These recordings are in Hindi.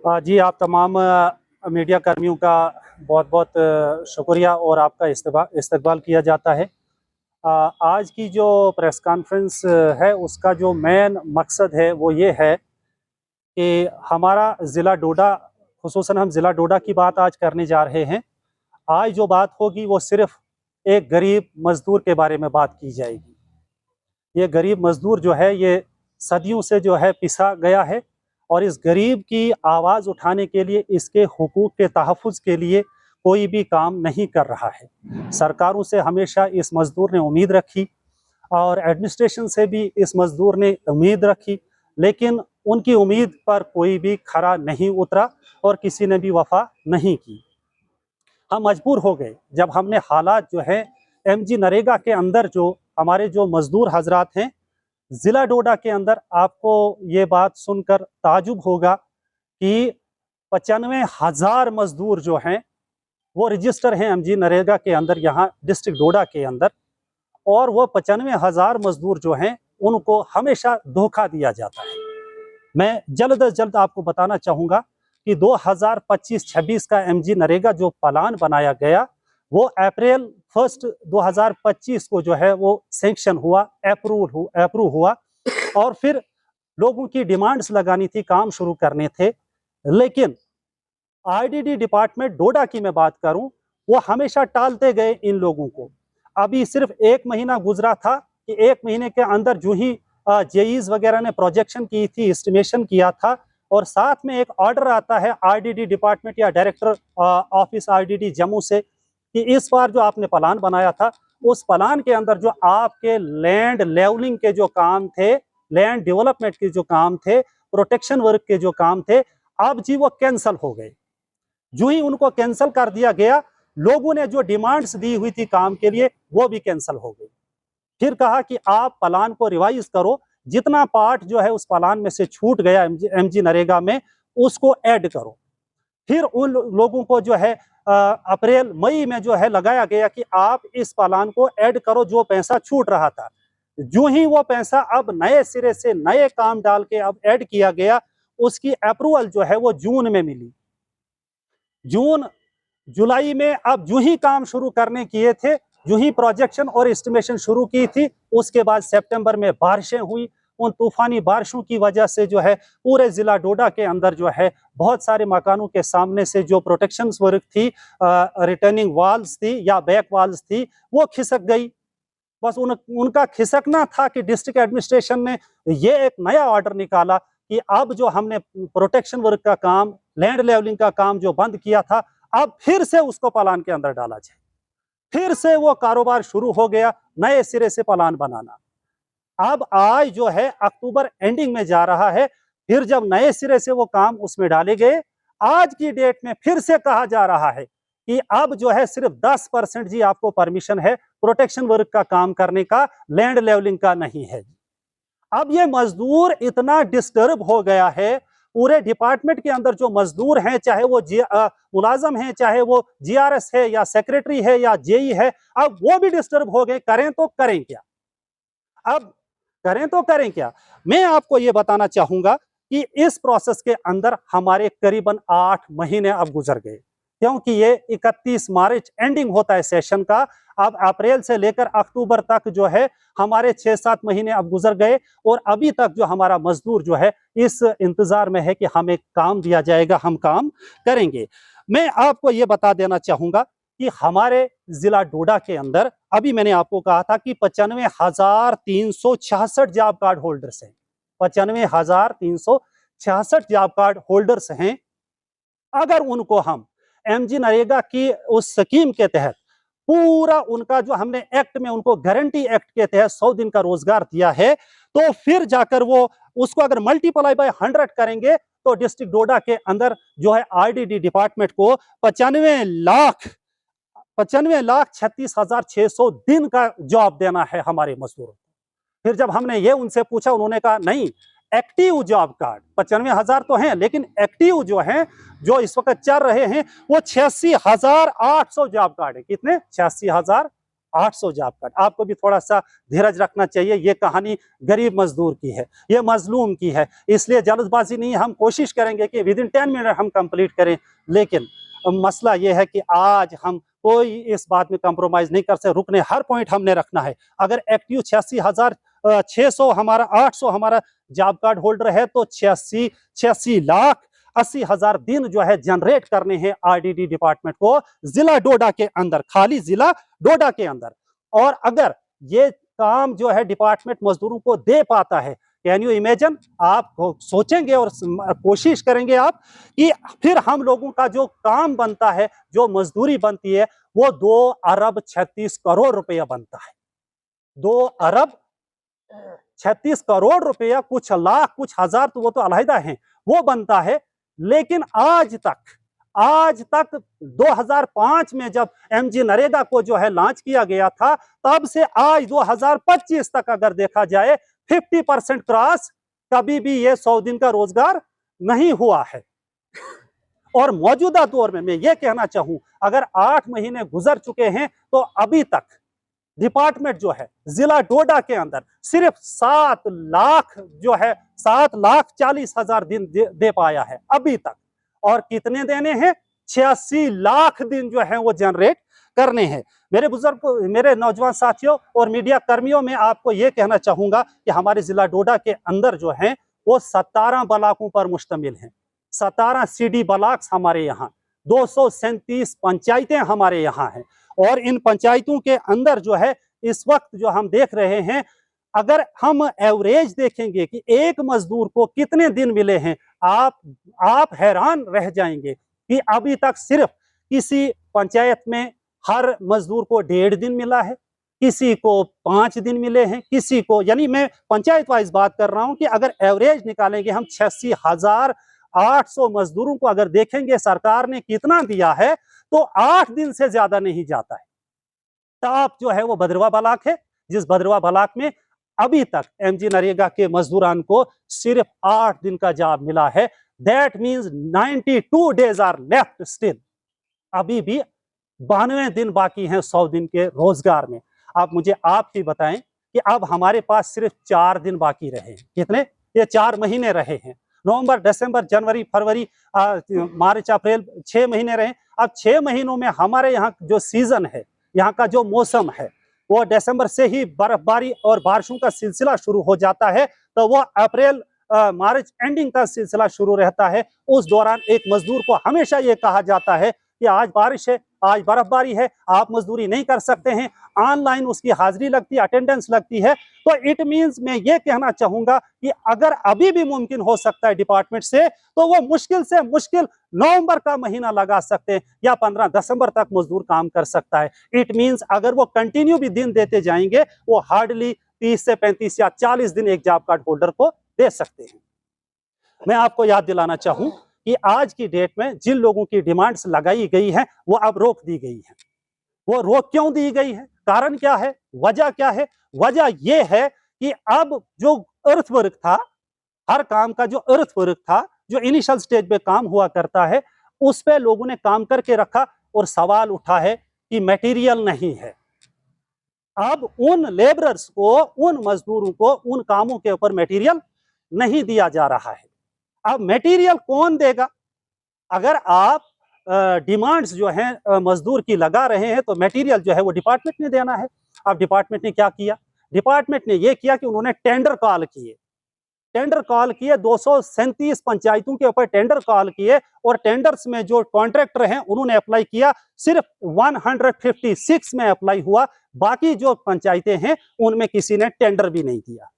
जी, आप तमाम मीडिया कर्मियों का बहुत बहुत शुक्रिया और आपका इस्तकबाल किया जाता है। आज की जो प्रेस कॉन्फ्रेंस है उसका जो मेन मकसद है वो ये है कि हमारा ज़िला डोडा, खुसूसन हम ज़िला डोडा की बात आज करने जा रहे हैं। आज जो बात होगी वो सिर्फ एक गरीब मज़दूर के बारे में बात की जाएगी। ये गरीब मज़दूर जो है ये सदियों से जो है पिसा गया है और इस गरीब की आवाज़ उठाने के लिए, इसके हुकूक के तहफ़्फ़ुज़ के लिए कोई भी काम नहीं कर रहा है। सरकारों से हमेशा इस मज़दूर ने उम्मीद रखी और एडमिनिस्ट्रेशन से भी इस मज़दूर ने उम्मीद रखी, लेकिन उनकी उम्मीद पर कोई भी खरा नहीं उतरा और किसी ने भी वफ़ा नहीं की। हम मजबूर हो गए जब हमने हालात जो है एमजी नरेगा के अंदर जो हमारे जो मज़दूर हजरात हैं, ज़िला डोडा के अंदर आपको ये बात सुनकर ताजुब होगा कि 95,000 मज़दूर जो हैं वो रजिस्टर हैं एमजी नरेगा के अंदर यहाँ डिस्ट्रिक्ट डोडा के अंदर। और वो 95,000 मज़दूर जो हैं उनको हमेशा धोखा दिया जाता है। मैं जल्द अज जल्द आपको बताना चाहूँगा कि 2025-26 का एमजी नरेगा जो प्लान बनाया गया वो अप्रैल 1 2025 को जो है वो सैंक्शन हुआ, अप्रूव हुआ और फिर लोगों की डिमांड्स लगानी थी, काम शुरू करने थे। लेकिन आईडीडी डिपार्टमेंट डोडा की मैं बात करूं, वो हमेशा टालते गए इन लोगों को। अभी सिर्फ 1 महीना गुजरा था कि 1 महीने के अंदर जो ही जेईज वगैरह ने प्रोजेक्शन की थी, एस्टिमेशन किया था और साथ में एक ऑर्डर आता है आईडीडी डिपार्टमेंट या डायरेक्टर ऑफिस आईडीडी जम्मू से कि इस बार जो आपने प्लान बनाया था, उस प्लान के अंदर जो आपके लैंड लेवलिंग के जो काम थे, लैंड डेवलपमेंट के जो काम थे, प्रोटेक्शन वर्क के जो काम थे, अब जी वो कैंसल हो गए। जो ही उनको कैंसिल कर दिया गया, लोगों ने जो डिमांड्स दी हुई थी काम के लिए वो भी कैंसिल हो गई। फिर कहा कि आप प्लान को रिवाइज करो, जितना पार्ट जो है उस प्लान में से छूट गया एमजी नरेगा में उसको ऐड करो। फिर उन लोगों को जो है अप्रैल मई में जो है लगाया गया कि आप इस प्लान को ऐड करो, जो पैसा छूट रहा था। जो ही वो पैसा अब नए सिरे से नए काम डाल के अब ऐड किया गया, उसकी अप्रूवल जो है वो जून में मिली। जून जुलाई में अब जो ही काम शुरू करने किए थे, जो ही प्रोजेक्शन और एस्टिमेशन शुरू की थी, उसके बाद सितंबर में बारिशें हुई। उन तूफानी बारिशों की वजह से जो है पूरे जिला डोडा के अंदर जो है बहुत सारे मकानों के सामने से जो प्रोटेक्शन वर्क थी, रिटर्निंग वॉल्स थी या बैक वॉल्स थी, वो खिसक गई। बस उनका खिसकना था कि डिस्ट्रिक्ट एडमिनिस्ट्रेशन ने ये एक नया ऑर्डर निकाला कि अब जो हमने प्रोटेक्शन वर्क का काम, लैंड लेवलिंग का काम जो बंद किया था, अब फिर से उसको प्लान के अंदर डाला जाए। फिर से वो कारोबार शुरू हो गया, नए सिरे से प्लान बनाना। अब आज जो है अक्टूबर एंडिंग में जा रहा है, फिर जब नए सिरे से वो काम उसमें डाले गए, आज की डेट में फिर से कहा जा रहा है कि अब जो है सिर्फ 10% जी आपको परमिशन है प्रोटेक्शन वर्क का काम करने का, लैंड लेवलिंग का नहीं है। अब ये मजदूर इतना डिस्टर्ब हो गया है, पूरे डिपार्टमेंट के अंदर जो मजदूर हैं, चाहे वो मुलाजम हैं, चाहे वो जीआरएस है या सेक्रेटरी है या जेई है, अब वो भी डिस्टर्ब हो गए। करें तो करें क्या? अब करें तो करें क्या? मैं आपको ये बताना चाहूंगा कि इस प्रोसेस के अंदर हमारे करीबन 8 महीने अब गुजर गए, क्योंकि ये 31 मार्च एंडिंग होता है सेशन का। अब अप्रैल से लेकर अक्टूबर तक जो है हमारे 6-7 महीने अब गुजर गए और अभी तक जो हमारा मजदूर जो है इस इंतजार में है कि हमें काम दिया जाएगा, हम काम करेंगे। मैं आपको ये बता देना चाहूंगा कि हमारे जिला डोडा के अंदर अभी मैंने आपको कहा था कि 95,366 जॉब कार्ड होल्डर्स हैं। 95,366 जॉब कार्ड होल्डर्स हैं। अगर उनको हम एमजी नरेगा की उस स्कीम के तहत पूरा उनका जो हमने एक्ट में उनको गारंटी एक्ट के तहत 100 दिन का रोजगार दिया है, तो फिर जाकर वो उसको अगर मल्टीप्लाई बाय 100 करेंगे तो डिस्ट्रिक्ट डोडा के अंदर जो है आईडीडी डिपार्टमेंट को 95,36,600 दिन का जॉब देना है हमारे मजदूरों को। फिर जब हमने ये उनसे पूछा, उन्होंने कहा नहीं, एक्टिव जॉब कार्ड 95,000 तो हैं, लेकिन एक्टिव जो हैं, जो इस वक्त चल रहे हैं, वो 86,800 जॉब कार्ड है। कितने? 86,000 800 जॉब कार्ड। आपको भी थोड़ा सा धीरज रखना चाहिए, ये कहानी गरीब मजदूर की है, ये मजलूम की है, इसलिए जल्दबाजी नहीं, हम कोशिश करेंगे कि विद इन 10 मिनट हम कंप्लीट करें। लेकिन मसला ये है कि आज हम कोई इस बात में कंप्रोमाइज नहीं कर सकते, रुकने हर पॉइंट हमने रखना है। अगर एक्टिव 86,600 हमारा 800 हमारा जॉब कार्ड होल्डर है तो 86,80,80,000 दिन जो है जनरेट करने हैं आरडीडी डिपार्टमेंट को जिला डोडा के अंदर, खाली जिला डोडा के अंदर। और अगर ये काम जो है डिपार्टमेंट मजदूरों को दे पाता है, कैन यू इमेजिन, आप सोचेंगे और कोशिश करेंगे आप कि फिर हम लोगों का जो काम बनता है, जो मजदूरी बनती है, वो 2 अरब 36 करोड़ रुपया बनता है। 2 अरब 36 करोड़ रुपया, कुछ लाख कुछ हजार तो वो तो अलहदा हैं, वो बनता है। लेकिन आज तक 2005 में जब एमजी नरेगा को जो है लॉन्च किया गया था, तब से आज 2025 तक अगर देखा जाए 50% क्रॉस, कभी भी ये 100 दिन का रोजगार नहीं हुआ है। और मौजूदा दौर में मैं ये कहना चाहूं, अगर 8 महीने गुजर चुके हैं तो अभी तक डिपार्टमेंट जो है जिला डोडा के अंदर सिर्फ 7 लाख जो है 7,40,000 दिन दे पाया है अभी तक। और कितने देने हैं? 86 लाख दिन जो है वो जनरेट करने हैं। मेरे बुजुर्ग, मेरे नौजवान साथियों और मीडिया कर्मियों, में आपको यह कहना चाहूंगा कि हमारे जिला डोडा के अंदर जो है वो 17 ब्लॉकों पर मुश्तमिल है। 17 सीडी ब्लॉक्स हमारे यहाँ, 237 पंचायतें हमारे यहाँ हैं। और इन पंचायतों के अंदर जो है इस वक्त जो हम देख रहे हैं, अगर हम एवरेज देखेंगे कि एक मजदूर को कितने दिन मिले हैं, आप हैरान रह जाएंगे कि अभी तक सिर्फ किसी पंचायत में हर मजदूर को 1.5 दिन मिला है, किसी को 5 दिन मिले हैं, किसी को, यानी मैं पंचायत वाइज बात कर रहा हूं कि अगर एवरेज निकालेंगे हम 86,800 मजदूरों को अगर देखेंगे सरकार ने कितना दिया है, तो 8 दिन से ज्यादा नहीं जाता है। टॉप जो है वो भद्रवा ब्लॉक है, जिस भद्रवा ब्लॉक में अभी तक एमजी नरेगा के मजदूरान को सिर्फ 8 दिन का जॉब मिला है। That means 92 days are left still, अभी भी 92 दिन बाकी हैं 100 दिन के रोजगार में। आप मुझे आप ही बताएं कि अब हमारे पास सिर्फ 4 दिन बाकी रहे हैं। कितने? ये 4 महीने रहे हैं। नवंबर, दिसंबर, जनवरी, फरवरी, मार्च, अप्रैल, 6 महीने रहे। अब 6 महीनों में हमारे यहाँ जो सीजन है, यहाँ का जो मौसम है, वो दिसंबर से ही बर्फबारी और बारिशों का सिलसिला शुरू हो जाता है, तो वो अप्रैल मार्च एंडिंग का सिलसिला शुरू रहता है। उस दौरान एक मजदूर को हमेशा ये कहा जाता है कि आज बारिश है, आज बर्फबारी है, आप मजदूरी नहीं कर सकते हैं। ऑनलाइन उसकी हाजिरी लगती है, अटेंडेंस लगती है। तो इट मींस मैं ये कहना चाहूंगा कि अगर अभी भी मुमकिन हो सकता है डिपार्टमेंट से, तो वो मुश्किल से मुश्किल नवंबर का महीना लगा सकते हैं या 15 दिसंबर तक मजदूर काम कर सकता है। इट मींस अगर वो कंटिन्यू भी दिन देते जाएंगे, वो हार्डली 30 से 35 या 40 दिन एक जॉब कार्ड होल्डर को दे सकते हैं। मैं आपको याद दिलाना चाहूं कि आज की डेट में जिन लोगों की डिमांड्स लगाई गई है, वो अब रोक दी गई है। वो रोक क्यों दी गई है? कारण क्या है? वजह क्या है? वजह यह है कि अब जो अर्थवर्क था, हर काम का जो अर्थवर्क था, जो इनिशियल स्टेज पे काम हुआ करता है, उस पे लोगों ने काम करके रखा और सवाल उठा है कि मटेरियल नहीं है। अब उन लेबरर्स को, उन मजदूरों को उन कामों के ऊपर मटेरियल नहीं दिया जा रहा है। अब मटेरियल कौन देगा? अगर आप डिमांड्स जो हैं मजदूर की लगा रहे हैं, तो मटेरियल जो है वो डिपार्टमेंट ने देना है। अब डिपार्टमेंट ने क्या किया? डिपार्टमेंट ने ये किया कि उन्होंने टेंडर कॉल किए। 237 पंचायतों के ऊपर टेंडर कॉल किए, और टेंडर्स में जो कॉन्ट्रैक्टर हैं उन्होंने अप्लाई किया। सिर्फ 156 में अप्लाई हुआ, बाकी जो पंचायतें हैं उनमें किसी ने टेंडर भी नहीं दिया।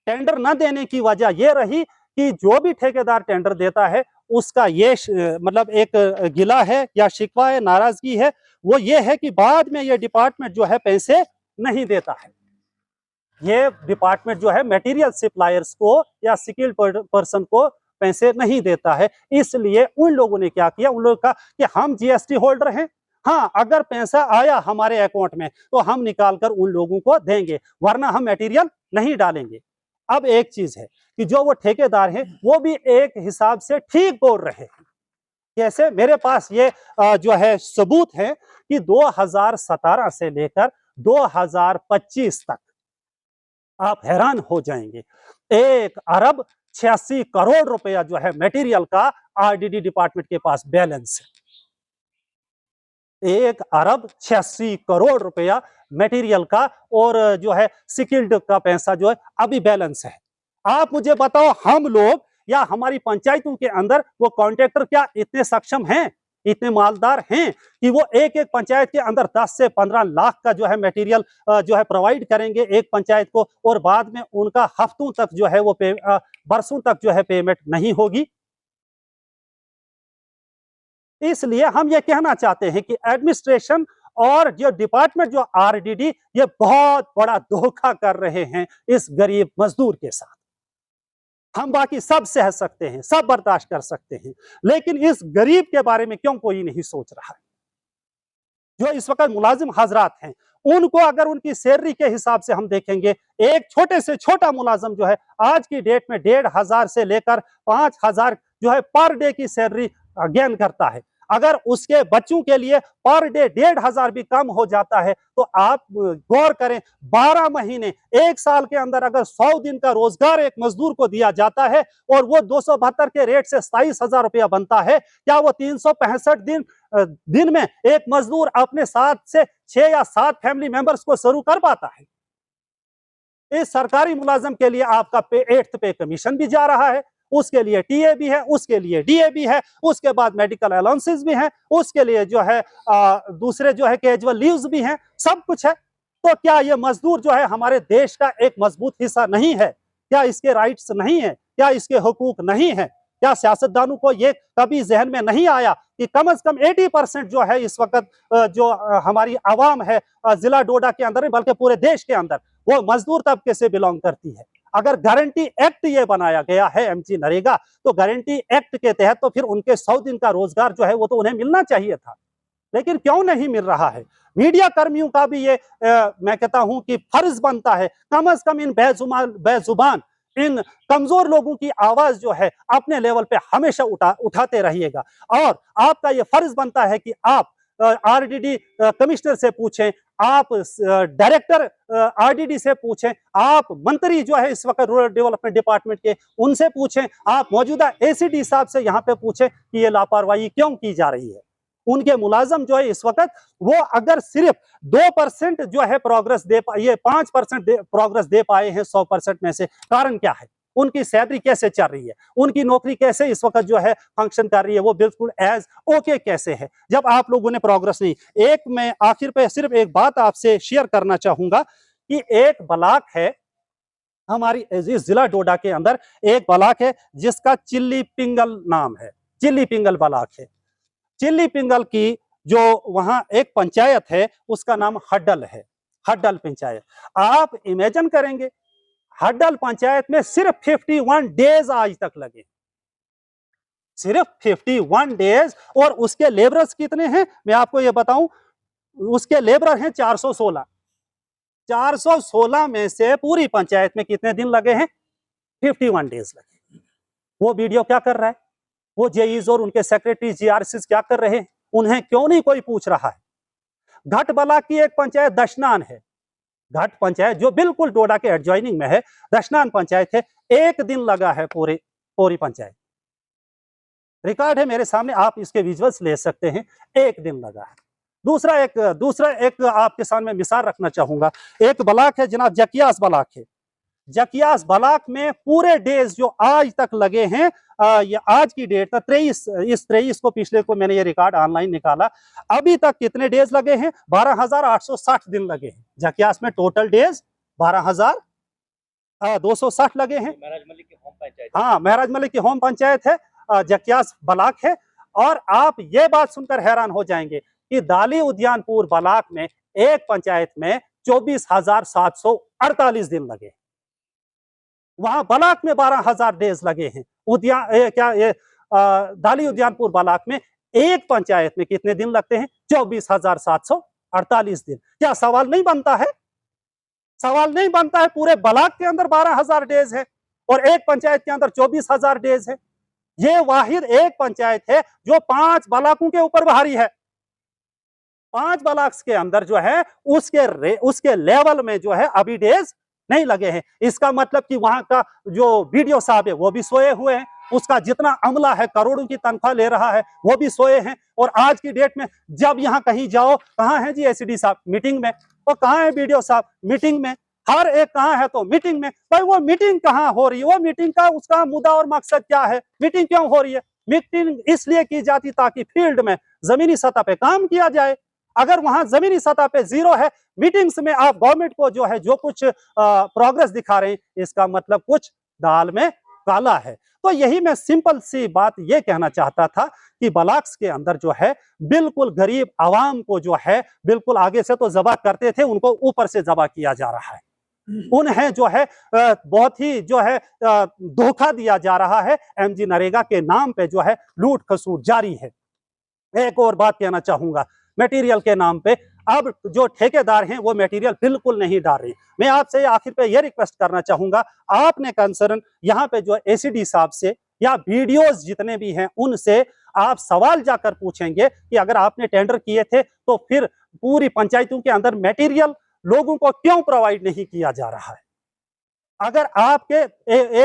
टेंडर न देने की वजह यह रही कि जो भी ठेकेदार टेंडर देता है, उसका ये मतलब एक गिला है या शिकवा है, नाराजगी है, वो ये है कि बाद में ये डिपार्टमेंट जो है पैसे नहीं देता है। ये डिपार्टमेंट जो है मटेरियल सप्लायर्स को या स्किल्ड पर्सन को पैसे नहीं देता है। इसलिए उन लोगों ने क्या किया? उन लोगों का कि हम जीएसटी होल्डर हैं, हाँ, अगर पैसा आया हमारे अकाउंट में तो हम निकाल कर उन लोगों को देंगे, वरना हम मटेरियल नहीं डालेंगे। अब एक चीज है कि जो वो ठेकेदार हैं वो भी एक हिसाब से ठीक बोल रहे हैं, कैसे? मेरे पास ये जो है सबूत है कि 2017 से लेकर 2025 तक आप हैरान हो जाएंगे, 1 अरब 86 करोड़ रुपया जो है मटेरियल का आरडीडी डिपार्टमेंट के पास बैलेंस है। 1 अरब 86 करोड़ रुपया मटेरियल का और जो है स्किल्ड का पैसा जो है अभी बैलेंस है। आप मुझे बताओ, हम लोग या हमारी पंचायतों के अंदर वो कॉन्ट्रैक्टर क्या इतने सक्षम हैं, इतने मालदार हैं कि वो एक एक पंचायत के अंदर 10 से 15 लाख का जो है मटेरियल जो है प्रोवाइड करेंगे एक पंचायत को, और बाद में उनका हफ्तों तक जो है वो बरसों तक जो है पेमेंट नहीं होगी। इसलिए हम ये कहना चाहते हैं कि एडमिनिस्ट्रेशन और जो डिपार्टमेंट जो आरडीडी, ये बहुत बड़ा धोखा कर रहे हैं इस गरीब मजदूर के साथ। हम बाकी सब सह सकते हैं, सब बर्दाश्त कर सकते हैं, लेकिन इस गरीब के बारे में क्यों कोई नहीं सोच रहा है? जो इस वक्त मुलाजिम हजरात हैं, उनको अगर उनकी सैलरी के हिसाब से हम देखेंगे, एक छोटे से छोटा मुलाजिम जो है आज की डेट में 1,500 से लेकर 5,000 जो है पर डे की सैलरी गेन करता है। अगर उसके बच्चों के लिए पर डे 1,500 भी कम हो जाता है तो आप गौर करें, 12 महीने 1 साल के अंदर अगर 100 दिन का रोजगार एक मजदूर को दिया जाता है और वो 272 के रेट से 27,000 रुपया बनता है, क्या वो 365 दिन में एक मजदूर अपने 7 से 6 या 7 फैमिली मेंबर्स को शुरू कर पाता है? इस सरकारी मुलाजिम के लिए आपका 8th पे कमीशन भी जा रहा है, उसके लिए टीए भी है, उसके लिए डीए भी है, उसके बाद मेडिकल अलाउंसेस भी हैं, उसके लिए जो है दूसरे जो है कैजुअल लीव्स भी हैं, सब कुछ है। तो क्या ये मजदूर जो है हमारे देश का एक मजबूत हिस्सा नहीं है? क्या इसके राइट्स नहीं है? क्या इसके हुकूक नहीं है? क्या सियासतदानों को ये कभी जहन में नहीं आया कि कम से कम 80% जो है इस वक्त जो हमारी आवाम है जिला डोडा के अंदर, बल्कि पूरे देश के अंदर, वो मजदूर तबके से बिलोंग करती है। अगर गारंटी एक्ट ये बनाया गया है एमजी नरेगा, तो गारंटी एक्ट के तहत तो फिर उनके 100 दिन का रोजगार जो है वो तो उन्हें मिलना चाहिए था, लेकिन क्यों नहीं मिल रहा है? मीडिया कर्मियों का भी ये मैं कहता हूं कि फर्ज बनता है, कम से कम इन बेजुबान इन कमजोर लोगों की आवाज जो है अपने लेवल पे हमेशा उठाते रहिएगा। और आपका ये फर्ज बनता है कि आप आरडीडी कमिश्नर से पूछें, आप डायरेक्टर आरडीडी से पूछें, आप मंत्री जो है इस वक्त रूरल डेवलपमेंट डिपार्टमेंट के, उनसे पूछें, आप मौजूदा एसीडी साहब से यहाँ पे पूछें कि ये लापरवाही क्यों की जा रही है। उनके मुलाजम जो है इस वक्त, वो अगर सिर्फ 2% जो है प्रोग्रेस दे पाए, 5% प्रोग्रेस दे पाए हैं 100% में से, कारण क्या है? उनकी सैलरी कैसे चल रही है? उनकी नौकरी कैसे इस वक्त जो है फंक्शन कर रही है? वो बिल्कुल एज ओके कैसे है जब आप लोगों ने प्रोग्रेस नहीं? एक मैं आखिर पे सिर्फ एक बात आपसे शेयर करना चाहूंगा कि एक ब्लॉक है हमारी इस जिला डोडा के अंदर, एक ब्लॉक है जिसका चिल्ली पिंगल नाम है, चिल्ली पिंगल ब्लॉक है। चिल्ली पिंगल की जो वहां एक पंचायत है उसका नाम हड्डल है, हड्डल पंचायत। आप इमेजिन करेंगे, हड्डल पंचायत में सिर्फ 51 डेज आज तक लगे, सिर्फ 51 डेज। और उसके लेबरर्स कितने हैं मैं आपको ये बताऊं, उसके लेबर हैं 416। 416 में से पूरी पंचायत में कितने दिन लगे हैं? 51 डेज लगे। वो वीडियो क्या कर रहा है? वो जेईज और उनके सेक्रेटरी जीआरसीज क्या कर रहे हैं? उन्हें क्यों नहीं कोई पूछ रहा है? घट ब्लॉक की एक पंचायत दशनान है, घट पंचायत जो बिल्कुल डोडा के एडजॉइनिंग में है, दशनान पंचायत है, 1 दिन लगा है पूरी पंचायत। रिकॉर्ड है मेरे सामने, आप इसके विजुअल्स ले सकते हैं, 1 दिन लगा है। दूसरा एक आपके सामने मिसाल रखना चाहूंगा, एक ब्लॉक है जनाब जकियास ब्लॉक है। जकियास ब्लॉक में पूरे डेज जो आज तक लगे हैं, ये आज की डेट तक 23 को, पिछले को मैंने ये रिकॉर्ड ऑनलाइन निकाला, अभी तक कितने डेज लगे हैं? 12,860 दिन लगे हैं जकियास में। टोटल डेज 12,260 लगे हैं। महराज मलिक की होम पंचायत, हाँ महराज मलिक की होम पंचायत है, जकियास ब्लॉक है। और आप ये बात सुनकर हैरान हो जाएंगे कि दाली उद्यानपुर ब्लॉक में एक पंचायत में 24,748 दिन लगे, वहां ब्लॉक में 12,000 डेज लगे हैं। दाली उद्यानपुर ब्लॉक में एक पंचायत में कितने दिन लगते हैं? 24,748 दिन। क्या सवाल नहीं बनता है? सवाल नहीं बनता है? पूरे ब्लॉक के अंदर 12,000 डेज है और एक पंचायत के अंदर 24,000 डेज है। ये वाहिद एक पंचायत है जो 5 ब्लॉकों के ऊपर भारी है। 5 ब्लॉक्स के अंदर जो है उसके लेवल में जो है अभी डेज नहीं लगे हैं। इसका मतलब कि वहां का जो वीडियो साहब है वो भी सोए हुए हैं, उसका जितना अमला है करोड़ों की तनख्वाह ले रहा है वो भी सोए हैं। और आज की डेट में जब यहाँ कहीं जाओ, कहाँ है जी एसीडी साहब? मीटिंग में। और कहाँ है वीडियो साहब? मीटिंग में। हर एक कहाँ है? तो मीटिंग में। भाई वो मीटिंग कहाँ हो रही है? वो मीटिंग का उसका मुद्दा और मकसद क्या है? मीटिंग क्यों हो रही है? मीटिंग इसलिए की जाती ताकि फील्ड में जमीनी सतह पे काम किया जाए। अगर वहां जमीनी सतह पे जीरो है, मीटिंग्स में आप गवर्नमेंट को जो है जो कुछ प्रोग्रेस दिखा रहे हैं, इसका मतलब कुछ दाल में काला है। तो यही मैं सिंपल सी बात ये कहना चाहता था कि ब्लॉक्स के अंदर जो है बिल्कुल गरीब आवाम को जो है बिल्कुल आगे से तो जबा करते थे, उनको ऊपर से जबा किया जा रहा है। उन्हें जो है बहुत ही जो है धोखा दिया जा रहा है। एमजी नरेगा के नाम पे जो है लूट खसूट जारी है। एक और बात कहना चाहूंगा, मटेरियल के नाम पे अब जो ठेकेदार हैं वो मटेरियल बिल्कुल नहीं डाल रहे। मैं आपसे आखिर पे ये रिक्वेस्ट करना चाहूंगा, आपने कंसर्न यहाँ पे जो एसीडी साहब से या वीडियोस जितने भी हैं उनसे आप सवाल जाकर पूछेंगे कि अगर आपने टेंडर किए थे तो फिर पूरी पंचायतों के अंदर मटेरियल लोगों को क्यों प्रोवाइड नहीं किया जा रहा है? अगर आपके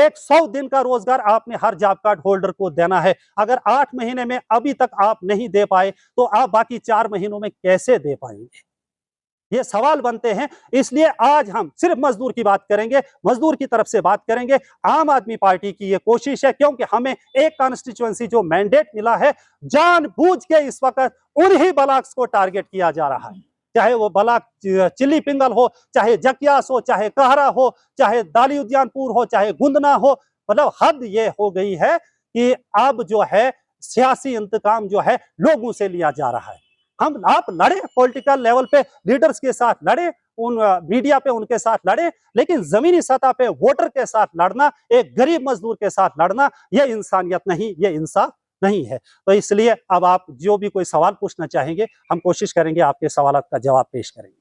100 दिन का रोजगार आपने हर जॉब कार्ड होल्डर को देना है, अगर 8 महीने में अभी तक आप नहीं दे पाए तो आप बाकी 4 महीनों में कैसे दे पाएंगे? ये सवाल बनते हैं। इसलिए आज हम सिर्फ मजदूर की बात करेंगे, मजदूर की तरफ से बात करेंगे। आम आदमी पार्टी की ये कोशिश है, क्योंकि हमें एक कॉन्स्टिट्यूएंसी जो मैंडेट मिला है, जानबूझ के इस वक्त उन्हीं ब्लॉक्स को टारगेट किया जा रहा है। चाहे वो ब्लॉक चिल्ली पिंगल हो, चाहे जकियास हो, चाहे कहरा हो, चाहे दाली उद्यानपुर हो, चाहे गुंदना हो। मतलब हद ये हो गई है कि अब जो है सियासी इंतकाम जो है लोगों से लिया जा रहा है। हम आप लड़े पॉलिटिकल लेवल पे लीडर्स के साथ लड़े, उन मीडिया पे उनके साथ लड़े, लेकिन जमीनी सतह पे वोटर के साथ लड़ना, एक गरीब मजदूर के साथ लड़ना, ये इंसानियत नहीं, ये इंसाफ नहीं है। तो इसलिए अब आप जो भी कोई सवाल पूछना चाहेंगे, हम कोशिश करेंगे आपके सवाल का जवाब पेश करेंगे।